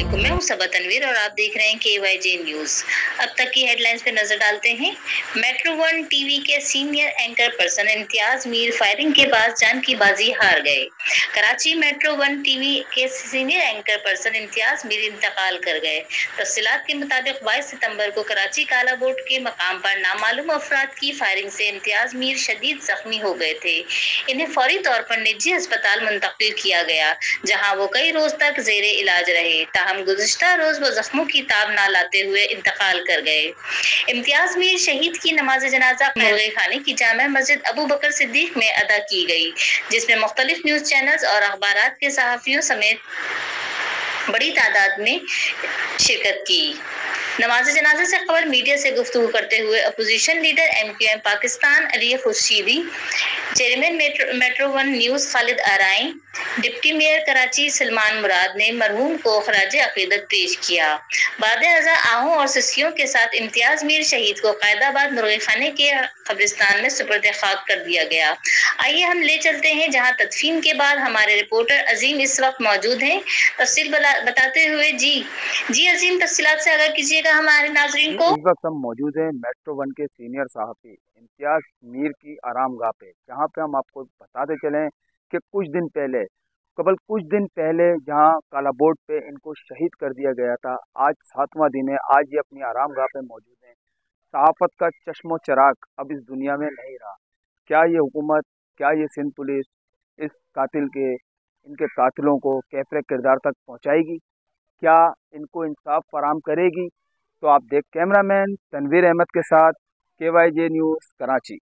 वालेकुम, मैं हूं सबा तनवीर और आप देख रहे हैं KYJ न्यूज। अब तक की हेडलाइंस पे नजर डालते हैं। मेट्रो वन टीवी के senior anchor person Imtiaz Mir firing के बाद जान की बाजी हार गए। कराची मेट्रो वन टीवी के senior anchor person Imtiaz Mir इंतकाल कर गए। तफसीलात के मुताबिक 22 सितंबर को कराची काला बोर्ड के मकाम पर नामालूम अफराद की फायरिंग से इम्तियाज मीर शदीद जख्मी हो गए थे। इन्हें फौरी तौर पर निजी अस्पताल मुंतकिल किया गया, जहां वो कई रोज तक जेरे इलाज रहे। ताहम गुज़िश्ता रोज वो जख्मों की ताब ना लाते हुए इंतकाल कर गए। इम्तियाज मीर शहीद की नमाज जनाजा मुर्गे खाने की जामा मस्जिद अबू बकर सिद्दीक में अदा की गई, जिसमें मुख्तलिफ न्यूज चैनल्स और अखबारात के सहाफियों समेत बड़ी तादाद में शिरकत की। नमाज जनाजा से कबल मीडिया से गुफ्तगू करते हुए opposition leader MQM Pakistan Ali Khurshidi, chairman metro one news Khalid Arain, deputy mayor Karachi Salman Murad ने मरहूम को खराज अकीदत पेश किया। बाद अज़ा आहों और सिस्कियों के साथ इम्तियाज मीर शहीद को कैदाबाद मुर्गे खाने के कब्रिस्तान में सुपुर्द खाक कर दिया गया। आइए हम ले चलते हैं जहां तदफीन के बाद हमारे रिपोर्टर अजीम इस वक्त मौजूद हैं, तफसील बताते हुए। जी अजीम, तफसीलात से आगाह कीजिएगा हमारे नाजरीन को। इस वक्त हम मौजूद हैं मेट्रो वन के सीनियर सहाफ़ी इम्तियाज मीर की आरामगाह पे, जहाँ पे हम आपको बताते चलें कि कुछ दिन पहले जहाँ काला बोर्ड पे इनको शहीद कर दिया गया था, आज 7वां दिन है। आज ये अपनी आरामगाह पे मौजूद हैं। सहाफ़त का चश्मो चराग अब इस दुनिया में नहीं रहा। क्या ये हुकूमत, क्या ये सिंध पुलिस इनके कातिलों को कैफरे किरदार तक पहुँचाएगी? क्या इनको इंसाफ फराहम करेगी? तो आप देख कैमरामैन तनवीर अहमद के साथ KYJ न्यूज़ कराची।